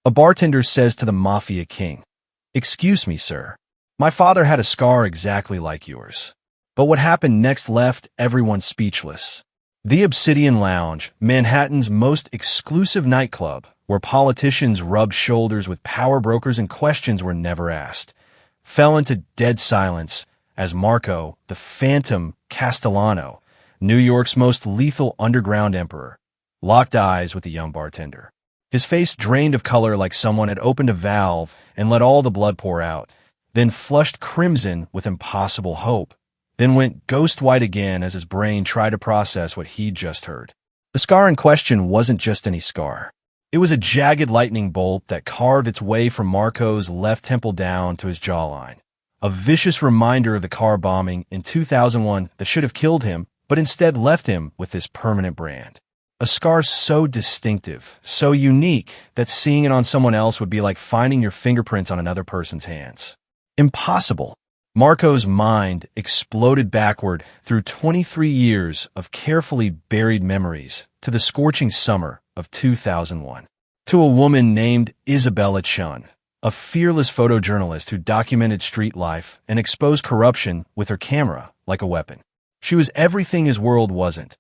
A bartender says to the Mafia king, "Excuse me, sir. My father had a scar exactly like yours." But what happened next left everyone speechless. The Obsidian Lounge, Manhattan's most exclusive nightclub, where politicians rubbed shoulders with power brokers and questions were never asked, fell into dead silence as Marco, the Phantom Castellano, New York's most lethal underground emperor, locked eyes with the young bartender. His face drained of color like someone had opened a valve and let all the blood pour out, then flushed crimson with impossible hope, then went ghost white again as his brain tried to process what he'd just heard. The scar in question wasn't just any scar. It was a jagged lightning bolt that carved its way from Marco's left temple down to his jawline. A vicious reminder of the car bombing in 2001 that should have killed him, but instead left him with this permanent brand. A scar so distinctive, so unique, that seeing it on someone else would be like finding your fingerprints on another person's hands. Impossible. Marco's mind exploded backward through 23 years of carefully buried memories to the scorching summer of 2001. To a woman named Isabella Chun, a fearless photojournalist who documented street life and exposed corruption with her camera like a weapon. She was everything his world wasn't.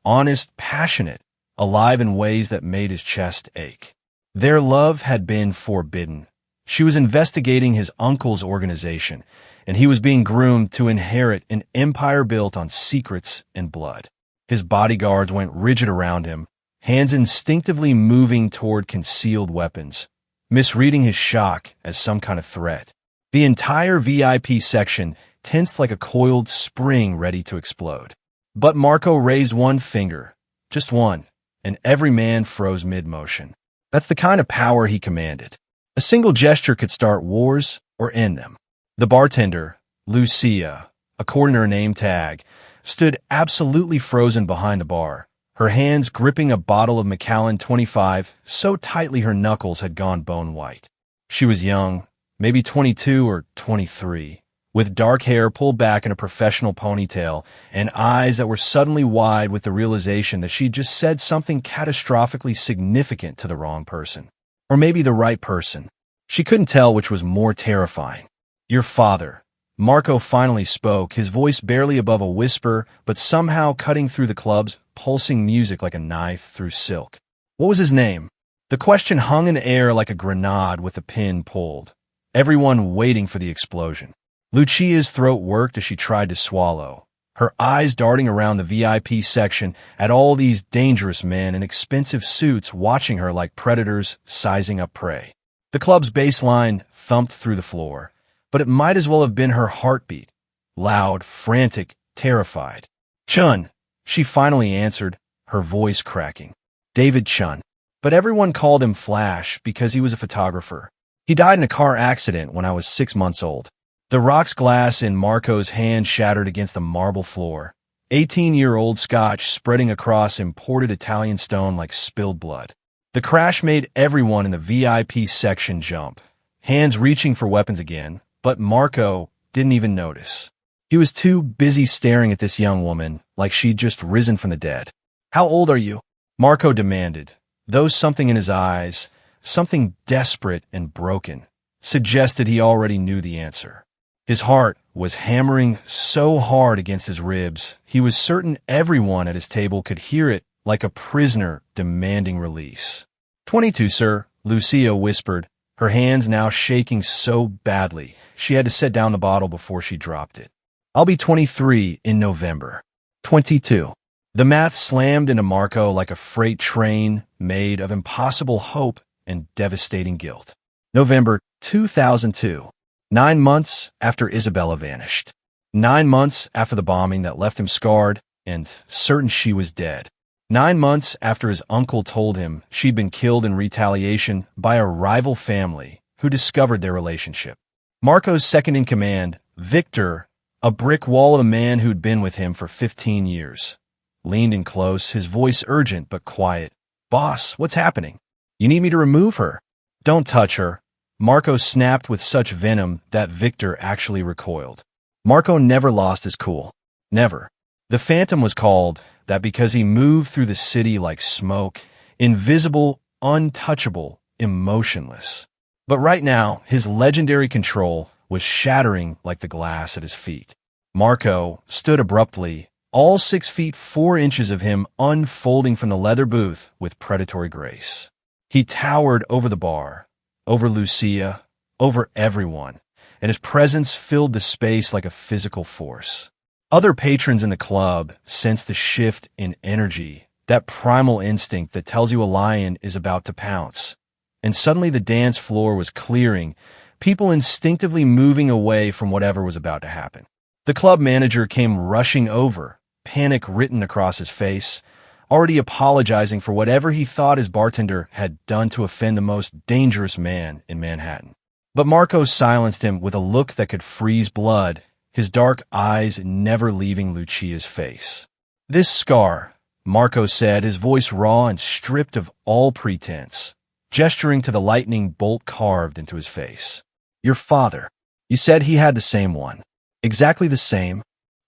Honest, passionate, alive in ways that made his chest ache. Their love had been forbidden. She was investigating his uncle's organization, and he was being groomed to inherit an empire built on secrets and blood. His bodyguards went rigid around him, hands instinctively moving toward concealed weapons, misreading his shock as some kind of threat. The entire VIP section tensed like a coiled spring ready to explode. But Marco raised one finger, just one, and every man froze mid-motion. That's the kind of power he commanded. A single gesture could start wars or end them. The bartender, Lucia, according to her name tag, stood absolutely frozen behind the bar, her hands gripping a bottle of Macallan 25 so tightly her knuckles had gone bone white. She was young, maybe 22 or 23, with dark hair pulled back in a professional ponytail and eyes that were suddenly wide with the realization that she'd just said something catastrophically significant to the wrong person. Or maybe the right person. She couldn't tell which was more terrifying. "Your father." Marco finally spoke, his voice barely above a whisper, but somehow cutting through the club's pulsing music like a knife through silk. What was his name? The question hung in the air like a grenade with a pin pulled, everyone waiting for the explosion. Lucia's throat worked as she tried to swallow, her eyes darting around the VIP section at all these dangerous men in expensive suits watching her like predators sizing up prey. The club's bass line thumped through the floor, but it might as well have been her heartbeat, loud, frantic, terrified. "Chun," she finally answered, her voice cracking. "David Chun." But everyone called him Flash because he was a photographer. He died in a car accident when I was 6 months old. The rocks glass in Marco's hand shattered against the marble floor. 18-year-old scotch spreading across imported Italian stone like spilled blood. The crash made everyone in the VIP section jump, hands reaching for weapons again, but Marco didn't even notice. He was too busy staring at this young woman like she'd just risen from the dead. "How old are you?" Marco demanded, though something in his eyes, something desperate and broken, suggested he already knew the answer. His heart was hammering so hard against his ribs, he was certain everyone at his table could hear it like a prisoner demanding release. 22, sir," Lucia whispered, her hands now shaking so badly she had to set down the bottle before she dropped it. "I'll be 23 in November." 22. The math slammed into Marco like a freight train made of impossible hope and devastating guilt. November 2002. 9 months after Isabella vanished. 9 months after the bombing that left him scarred and certain she was dead. 9 months after his uncle told him she'd been killed in retaliation by a rival family who discovered their relationship. Marco's second-in-command, Victor, a brick wall of a man who'd been with him for 15 years, leaned in close, his voice urgent but quiet. "Boss, what's happening? You need me to remove her?" "Don't touch her." Marco snapped with such venom that Victor actually recoiled. Marco never lost his cool. Never. The Phantom was called that because he moved through the city like smoke, invisible, untouchable, emotionless. But right now, his legendary control was shattering like the glass at his feet. Marco stood abruptly, all 6 feet 4 inches of him unfolding from the leather booth with predatory grace. He towered over the bar, over Lucia, over everyone, and his presence filled the space like a physical force. Other patrons in the club sensed the shift in energy, that primal instinct that tells you a lion is about to pounce. And suddenly the dance floor was clearing, people instinctively moving away from whatever was about to happen. The club manager came rushing over, panic written across his face, already apologizing for whatever he thought his bartender had done to offend the most dangerous man in Manhattan. But Marco silenced him with a look that could freeze blood, his dark eyes never leaving Lucia's face. "This scar," Marco said, his voice raw and stripped of all pretense, gesturing to the lightning bolt carved into his face. "Your father. You said he had the same one." "Exactly the same."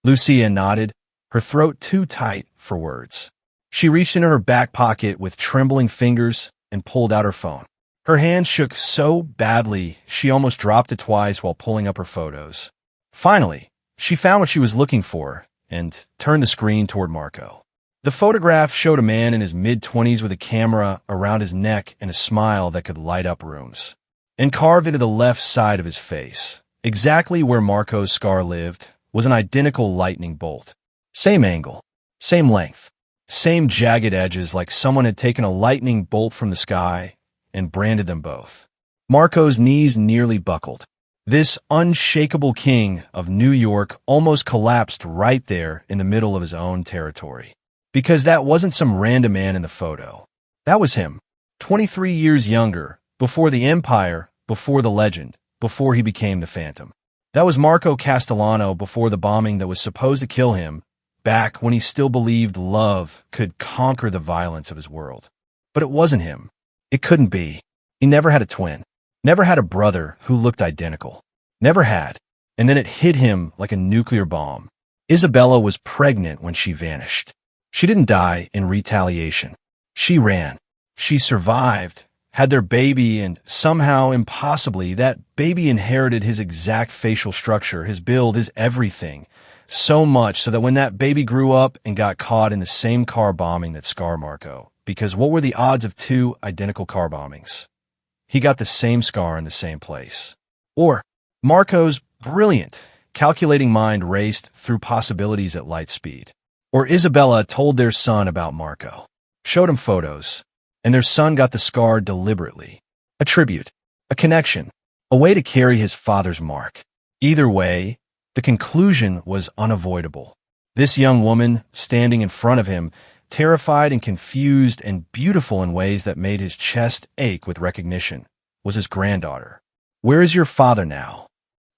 Lucia nodded, her throat too tight for words. She reached into her back pocket with trembling fingers and pulled out her phone. Her hand shook so badly she almost dropped it twice while pulling up her photos. Finally, she found what she was looking for and turned the screen toward Marco. The photograph showed a man in his mid-20s with a camera around his neck and a smile that could light up rooms. And carved into the left side of his face, exactly where Marco's scar lived, was an identical lightning bolt. Same angle, same length, same jagged edges, like someone had taken a lightning bolt from the sky and branded them both. Marco's knees nearly buckled. This unshakable king of New York almost collapsed right there in the middle of his own territory. Because that wasn't some random man in the photo. That was him, 23 years younger, before the empire, before the legend, before he became the Phantom. That was Marco Castellano before the bombing that was supposed to kill him, back when he still believed love could conquer the violence of his world. But it wasn't him. It couldn't be. He never had a twin. Never had a brother who looked identical. Never had. And then it hit him like a nuclear bomb. Isabella was pregnant when she vanished. She didn't die in retaliation. She ran. She survived, had their baby, and somehow, impossibly, that baby inherited his exact facial structure, his build, his everything. So much so that when that baby grew up and got caught in the same car bombing that scarred Marco, because what were the odds of 2 identical car bombings? He got the same scar in the same place. Or Marco's brilliant, calculating mind raced through possibilities at light speed. Or Isabella told their son about Marco, showed him photos, and their son got the scar deliberately. A tribute, a connection, a way to carry his father's mark. Either way, the conclusion was unavoidable. This young woman, standing in front of him, terrified and confused and beautiful in ways that made his chest ache with recognition, was his granddaughter. "Where is your father now?"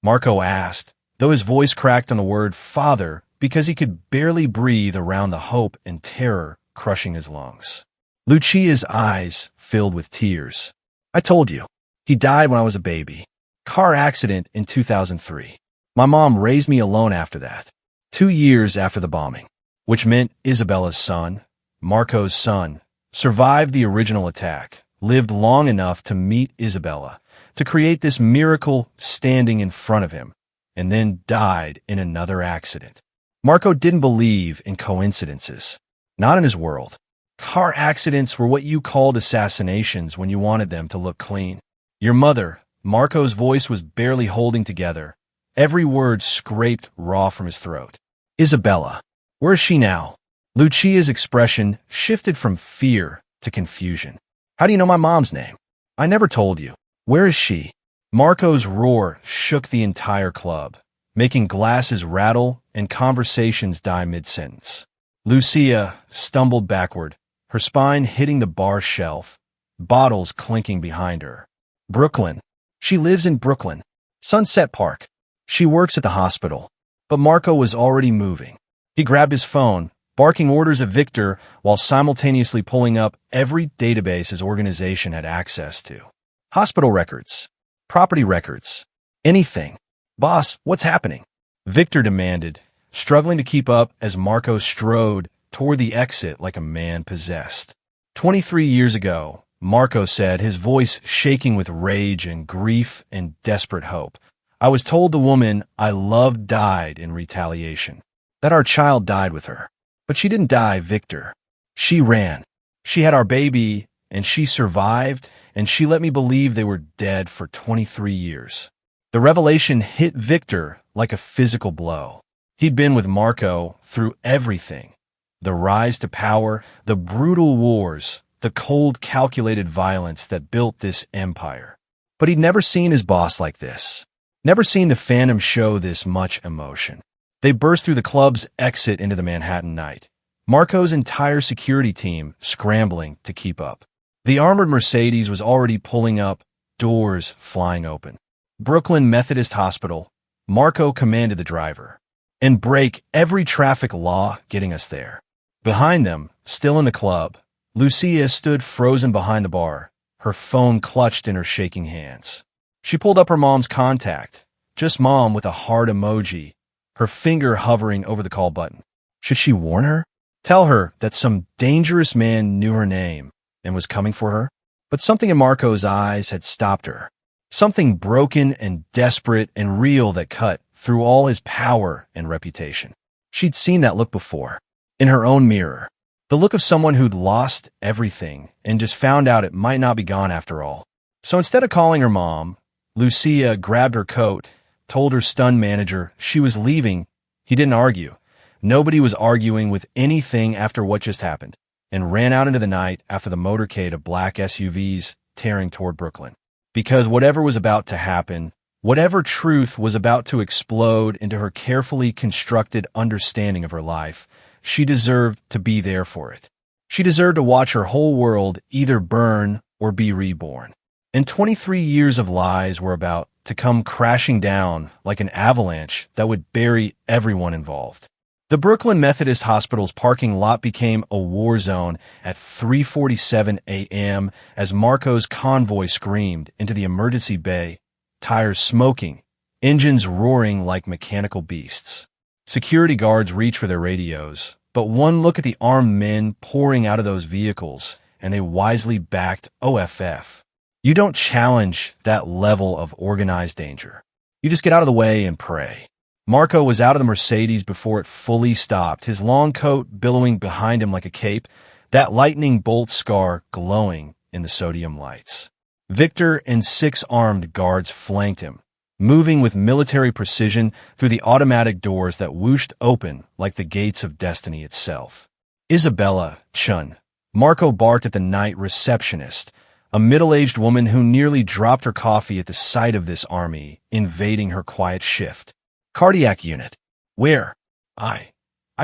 Marco asked, though his voice cracked on the word father because he could barely breathe around the hope and terror crushing his lungs. Lucia's eyes filled with tears. "I told you. He died when I was a baby. Car accident in 2003. My mom raised me alone after that. 2 years after the bombing, which meant Isabella's son, Marco's son, survived the original attack, lived long enough to meet Isabella, to create this miracle standing in front of him, and then died in another accident. Marco didn't believe in coincidences. Not in his world. Car accidents were what you called assassinations when you wanted them to look clean. Your mother," Marco's voice was barely holding together, every word scraped raw from his throat. "Isabella. Where is she now?" Lucia's expression shifted from fear to confusion. "How do you know my mom's name?" "I never told you. Where is she?" Marco's roar shook the entire club, making glasses rattle and conversations die mid-sentence. Lucia stumbled backward, her spine hitting the bar shelf, bottles clinking behind her. "Brooklyn. She lives in Brooklyn. Sunset Park. She works at the hospital." But Marco was already moving. He grabbed his phone, barking orders at Victor while simultaneously pulling up every database his organization had access to. Hospital records, property records, anything. "Boss, what's happening?" Victor demanded, struggling to keep up as Marco strode toward the exit like a man possessed. 23 years ago, Marco said, his voice shaking with rage and grief and desperate hope. "I was told the woman I loved died in retaliation, that our child died with her. But she didn't die, Victor. She ran. She had our baby, and she survived, and she let me believe they were dead for 23 years. The revelation hit Victor like a physical blow. He'd been with Marco through everything. The rise to power, the brutal wars, the cold, calculated violence that built this empire. But he'd never seen his boss like this. Never seen the Phantom show this much emotion. They burst through the club's exit into the Manhattan night. Marco's entire security team scrambling to keep up. The armored Mercedes was already pulling up, doors flying open. Brooklyn Methodist Hospital. Marco commanded the driver. And break every traffic law getting us there. Behind them, still in the club, Lucia stood frozen behind the bar, her phone clutched in her shaking hands. She pulled up her mom's contact, just Mom with a heart emoji, her finger hovering over the call button. Should she warn her? Tell her that some dangerous man knew her name and was coming for her? But something in Marco's eyes had stopped her. Something broken and desperate and real that cut through all his power and reputation. She'd seen that look before, in her own mirror. The look of someone who'd lost everything and just found out it might not be gone after all. So instead of calling her mom, Lucia grabbed her coat, told her stunned manager she was leaving. He didn't argue. Nobody was arguing with anything after what just happened, and ran out into the night after the motorcade of black SUVs tearing toward Brooklyn. Because whatever was about to happen, whatever truth was about to explode into her carefully constructed understanding of her life, she deserved to be there for it. She deserved to watch her whole world either burn or be reborn. And 23 years of lies were about to come crashing down like an avalanche that would bury everyone involved. The Brooklyn Methodist Hospital's parking lot became a war zone at 3:47 a.m. as Marco's convoy screamed into the emergency bay, tires smoking, engines roaring like mechanical beasts. Security guards reached for their radios, but one look at the armed men pouring out of those vehicles, and they wisely backed OFF. You don't challenge that level of organized danger. You just get out of the way and pray. Marco was out of the Mercedes before it fully stopped, his long coat billowing behind him like a cape, that lightning bolt scar glowing in the sodium lights. Victor and 6 armed guards flanked him, moving with military precision through the automatic doors that whooshed open like the gates of destiny itself. Isabella Chun. Marco barked at the night receptionist, a middle-aged woman who nearly dropped her coffee at the sight of this army invading her quiet shift. Cardiac unit. Where? I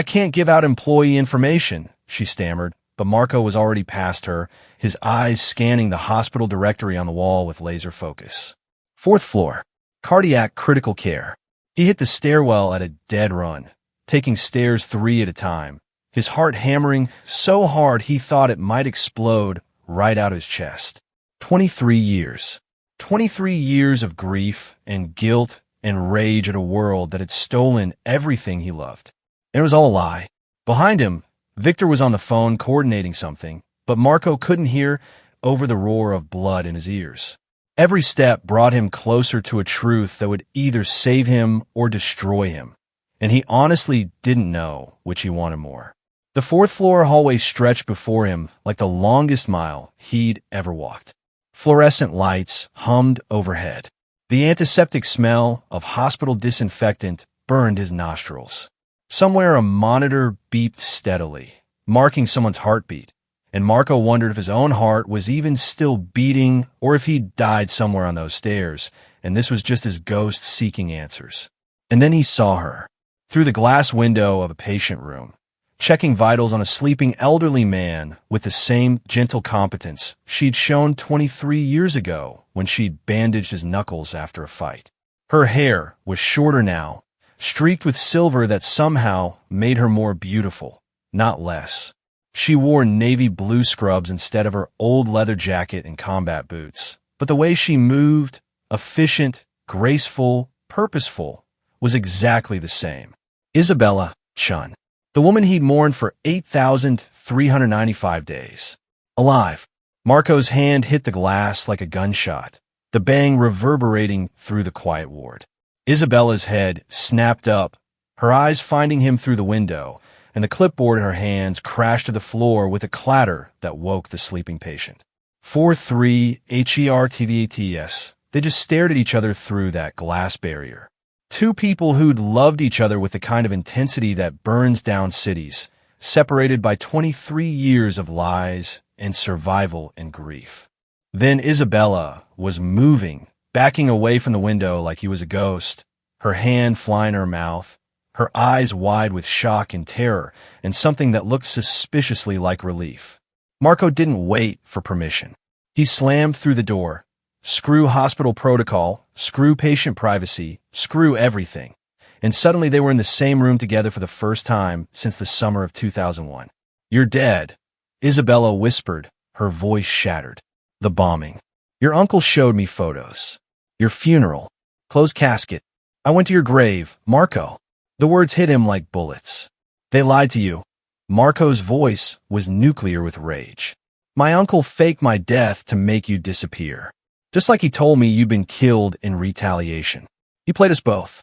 can't give out employee information, she stammered, but Marco was already past her, his eyes scanning the hospital directory on the wall with laser focus. 4th floor. Cardiac critical care. He hit the stairwell at a dead run, taking stairs 3 at a time, his heart hammering so hard he thought it might explode right out his chest. 23 years. 23 years of grief and guilt and rage at a world that had stolen everything he loved. And it was all a lie. Behind him, Victor was on the phone coordinating something, but Marco couldn't hear over the roar of blood in his ears. Every step brought him closer to a truth that would either save him or destroy him, and he honestly didn't know which he wanted more. The 4th floor hallway stretched before him like the longest mile he'd ever walked. Fluorescent lights hummed overhead. The antiseptic smell of hospital disinfectant burned his nostrils. Somewhere a monitor beeped steadily, marking someone's heartbeat, and Marco wondered if his own heart was even still beating or if he'd died somewhere on those stairs, and this was just his ghost seeking answers. And then he saw her, through the glass window of a patient room, checking vitals on a sleeping elderly man with the same gentle competence she'd shown 23 years ago when she'd bandaged his knuckles after a fight. Her hair was shorter now, streaked with silver that somehow made her more beautiful, not less. She wore navy blue scrubs instead of her old leather jacket and combat boots, but the way she moved, efficient, graceful, purposeful, was exactly the same. Isabella Chun. The woman he'd mourned for 8,395 days. Alive. Marco's hand hit the glass like a gunshot, the bang reverberating through the quiet ward. Isabella's head snapped up, her eyes finding him through the window, and the clipboard in her hands crashed to the floor with a clatter that woke the sleeping patient. 4-3 HERTVTS. They just stared at each other through that glass barrier. Two people who'd loved each other with the kind of intensity that burns down cities, separated by 23 years of lies and survival and grief. Then Isabella was moving, backing away from the window like he was a ghost, her hand flying in her mouth, her eyes wide with shock and terror, and something that looked suspiciously like relief. Marco didn't wait for permission. He slammed through the door. Screw hospital protocol, screw patient privacy, screw everything. And suddenly they were in the same room together for the first time since the summer of 2001. "You're dead," Isabella whispered, her voice shattered. "The bombing. Your uncle showed me photos. Your funeral. Closed casket. I went to your grave, Marco." The words hit him like bullets. "They lied to you." Marco's voice was nuclear with rage. "My uncle faked my death to make you disappear. Just like he told me you'd been killed in retaliation. He played us both."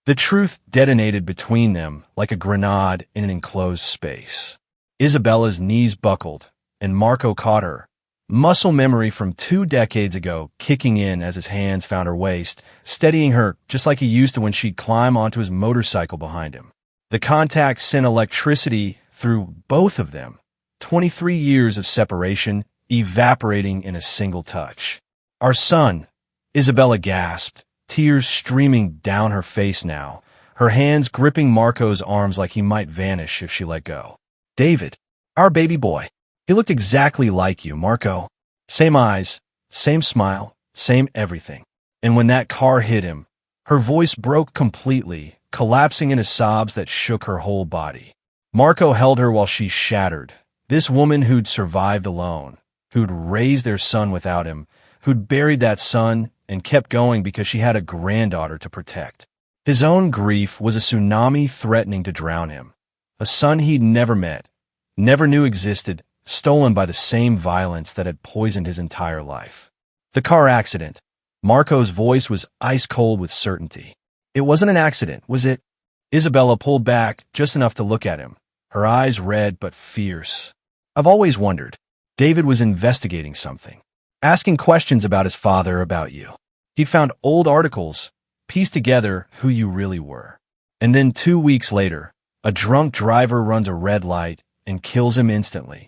The truth detonated between them like a grenade in an enclosed space. Isabella's knees buckled, and Marco caught her, muscle memory from 2 decades ago kicking in as his hands found her waist, steadying her just like he used to when she'd climb onto his motorcycle behind him. The contact sent electricity through both of them, 23 years of separation evaporating in a single touch. "Our son," Isabella gasped, tears streaming down her face now, her hands gripping Marco's arms like he might vanish if she let go. "David, our baby boy. He looked exactly like you, Marco. Same eyes, same smile, same everything." And when that car hit him, her voice broke completely, collapsing into sobs that shook her whole body. Marco held her while she shattered. This woman who'd survived alone, who'd raised their son without him, who'd buried that son and kept going because she had a granddaughter to protect. His own grief was a tsunami threatening to drown him. A son he'd never met, never knew existed, stolen by the same violence that had poisoned his entire life. The car accident. Marco's voice was ice cold with certainty. "It wasn't an accident, was it?" Isabella pulled back just enough to look at him, her eyes red but fierce. "I've always wondered. David was investigating something, asking questions about his father, about you. He found old articles, pieced together who you really were. And then 2 weeks later, a drunk driver runs a red light and kills him instantly."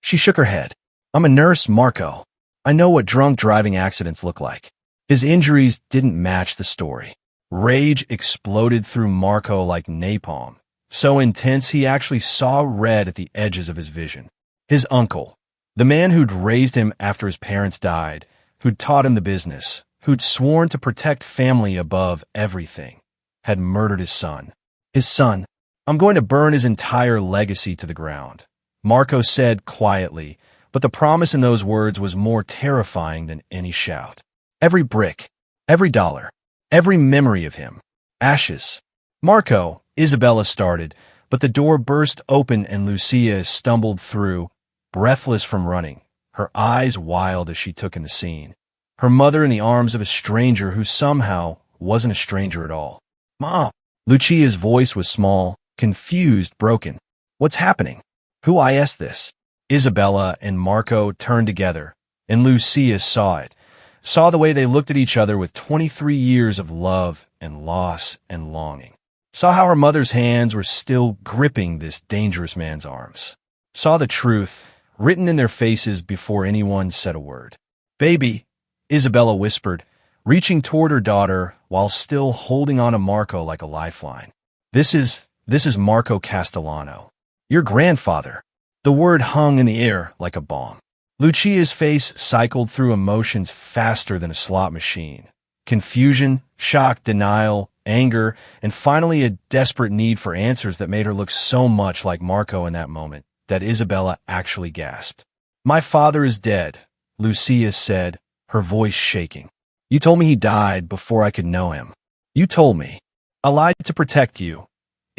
She shook her head. "I'm a nurse, Marco. I know what drunk driving accidents look like." His injuries didn't match the story. Rage exploded through Marco like napalm, so intense he actually saw red at the edges of his vision. His uncle, the man who'd raised him after his parents died, who'd taught him the business, who'd sworn to protect family above everything, had murdered his son. His son. "I'm going to burn his entire legacy to the ground," Marco said quietly, but the promise in those words was more terrifying than any shout. "Every brick, every dollar, every memory of him. Ashes." "Marco," Isabella started, but the door burst open and Lucia stumbled through, breathless from running, her eyes wild as she took in the scene. Her mother in the arms of a stranger who somehow wasn't a stranger at all. "Mom!" Lucia's voice was small, confused, broken. "What's happening? Who is this?" Isabella and Marco turned together, and Lucia saw it, saw the way they looked at each other with 23 years of love and loss and longing. Saw how her mother's hands were still gripping this dangerous man's arms. Saw the truth written in their faces before anyone said a word. "Baby," Isabella whispered, reaching toward her daughter while still holding on to Marco like a lifeline. This is Marco Castellano. Your grandfather." The word hung in the air like a bomb. Lucia's face cycled through emotions faster than a slot machine. Confusion, shock, denial, anger, and finally a desperate need for answers that made her look so much like Marco in that moment that Isabella actually gasped. "My father is dead," Lucia said, her voice shaking. "You told me he died before I could know him. You told me. I lied to protect you."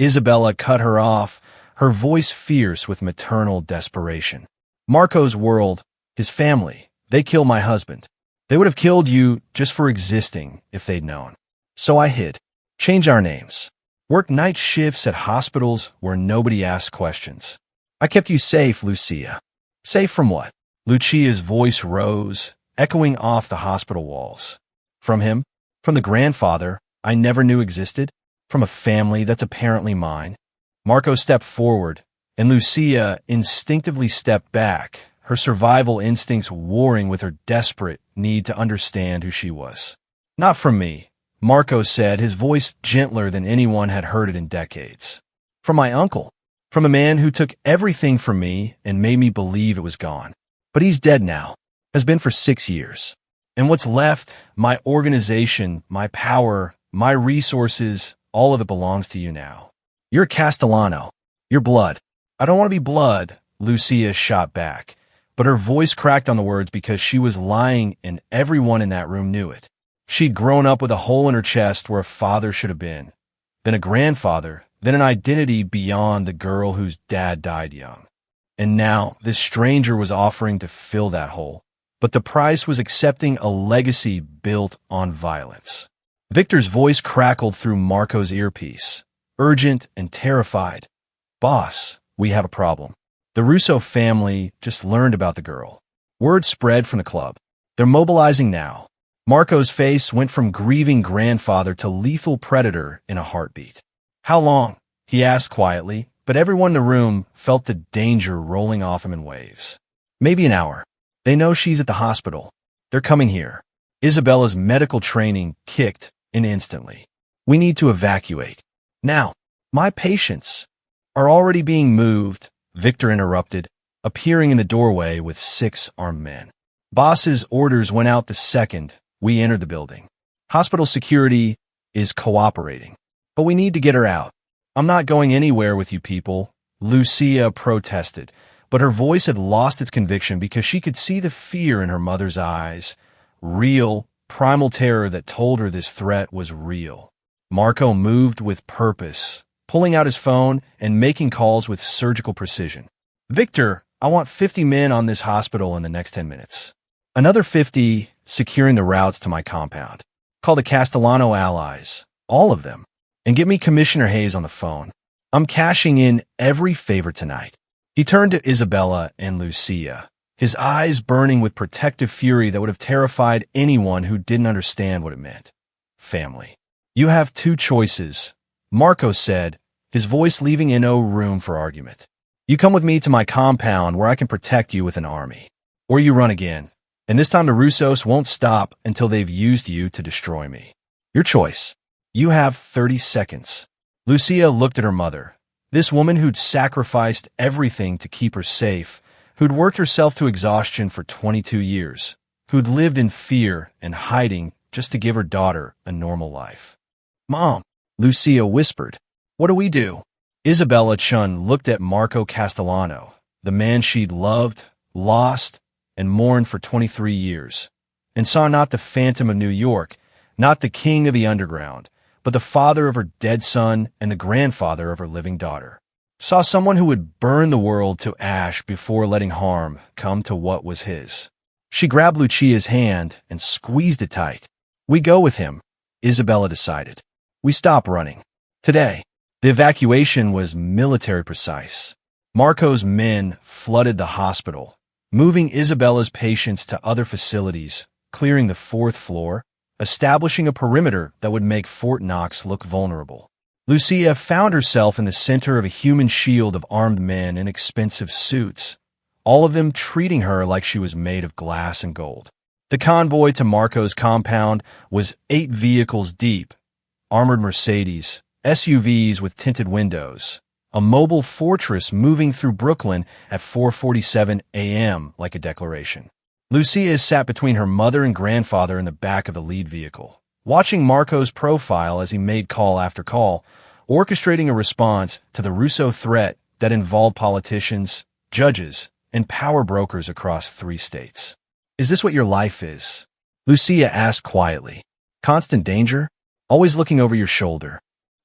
Isabella cut her off, her voice fierce with maternal desperation. Marco's world, His family, they killed my husband. They would have killed you just for existing if they'd known. So I hid. Changed our names. Worked night shifts at hospitals where nobody asked questions. I kept you safe, Lucia. Safe from what? Lucia's voice rose, echoing off the hospital walls. From him? From the grandfather I never knew existed? From a family that's apparently mine? Marco stepped forward, and Lucia instinctively stepped back, her survival instincts warring with her desperate need to understand who she was. Not from me, Marco said, his voice gentler than anyone had heard it in decades. From my uncle. From a man who took everything from me and made me believe it was gone. But he's dead now. Has been for 6 years. And what's left, my organization, my power, my resources, all of it belongs to you now. You're Castellano. You're blood. I don't want to be blood, Lucia shot back. But her voice cracked on the words because she was lying and everyone in that room knew it. She'd grown up with a hole in her chest where a father should have been. Then a grandfather. Then an identity beyond the girl whose dad died young. And now this stranger was offering to fill that hole. But the price was accepting a legacy built on violence. Victor's voice crackled through Marco's earpiece, urgent and terrified. Boss, we have a problem. The Russo family just learned about the girl. Word spread from the club. They're mobilizing now. Marco's face went from grieving grandfather to lethal predator in a heartbeat. How long? He asked quietly, but everyone in the room felt the danger rolling off him in waves. Maybe an hour. They know she's at the hospital. They're coming here. Isabella's medical training kicked in instantly. We need to evacuate. Now, my patients are already being moved, Victor interrupted, appearing in the doorway with 6 armed men. Boss's orders went out the second we entered the building. Hospital security is cooperating. But we need to get her out. I'm not going anywhere with you people, Lucia protested, but her voice had lost its conviction because she could see the fear in her mother's eyes. Real, primal terror that told her this threat was real. Marco moved with purpose, pulling out his phone and making calls with surgical precision. Victor, I want 50 men on this hospital in the next 10 minutes. Another 50 securing the routes to my compound. Call the Castellano allies, all of them. And get me Commissioner Hayes on the phone. I'm cashing in every favor tonight. He turned to Isabella and Lucia, his eyes burning with protective fury that would have terrified anyone who didn't understand what it meant. Family. You have 2 choices, Marco said, his voice leaving no room for argument. You come with me to my compound where I can protect you with an army. Or you run again, and this time the Russos won't stop until they've used you to destroy me. Your choice. You have 30 seconds. Lucia looked at her mother, this woman who'd sacrificed everything to keep her safe, who'd worked herself to exhaustion for 22 years, who'd lived in fear and hiding just to give her daughter a normal life. Mom, Lucia whispered, what do we do? Isabella Chun looked at Marco Castellano, the man she'd loved, lost, and mourned for 23 years, and saw not the Phantom of New York, not the King of the Underground, but the father of her dead son and the grandfather of her living daughter. Saw someone who would burn the world to ash before letting harm come to what was his. She grabbed Lucia's hand and squeezed it tight. We go with him, Isabella decided. We stop running. Today, the evacuation was military precise. Marco's men flooded the hospital, moving Isabella's patients to other facilities, clearing the 4th floor, establishing a perimeter that would make Fort Knox look vulnerable. Lucia found herself in the center of a human shield of armed men in expensive suits, all of them treating her like she was made of glass and gold. The convoy to Marco's compound was 8 vehicles deep, armored Mercedes, SUVs with tinted windows, a mobile fortress moving through Brooklyn at 4:47 a.m. like a declaration. Lucia sat between her mother and grandfather in the back of the lead vehicle, watching Marco's profile as he made call after call, orchestrating a response to the Russo threat that involved politicians, judges, and power brokers across 3 states. Is this what your life is? Lucia asked quietly. Constant danger? Always looking over your shoulder.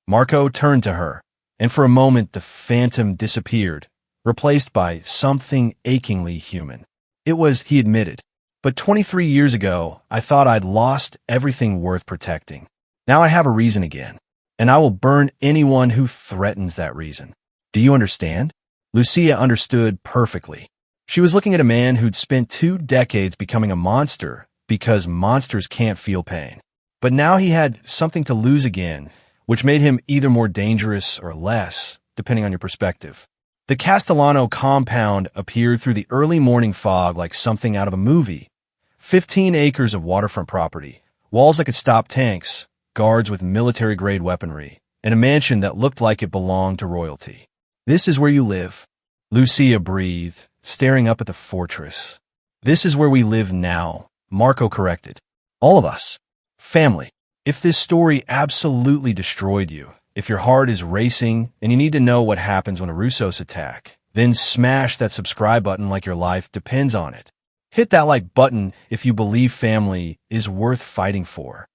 Marco turned to her, and for a moment the phantom disappeared, replaced by something achingly human. He admitted. But 23 years ago, I thought I'd lost everything worth protecting. Now I have a reason again, and I will burn anyone who threatens that reason. Do you understand? Lucia understood perfectly. She was looking at a man who'd spent 2 decades becoming a monster because monsters can't feel pain. But now he had something to lose again, which made him either more dangerous or less, depending on your perspective. The Castellano compound appeared through the early morning fog like something out of a movie. 15 acres of waterfront property, walls that could stop tanks, guards with military-grade weaponry, and a mansion that looked like it belonged to royalty. This is where you live, Lucia breathed, staring up at the fortress. This is where we live now, Marco corrected. All of us. Family. If this story absolutely destroyed you, if your heart is racing and you need to know what happens when a Russos attack, then smash that subscribe button like your life depends on it. Hit that like button if you believe family is worth fighting for.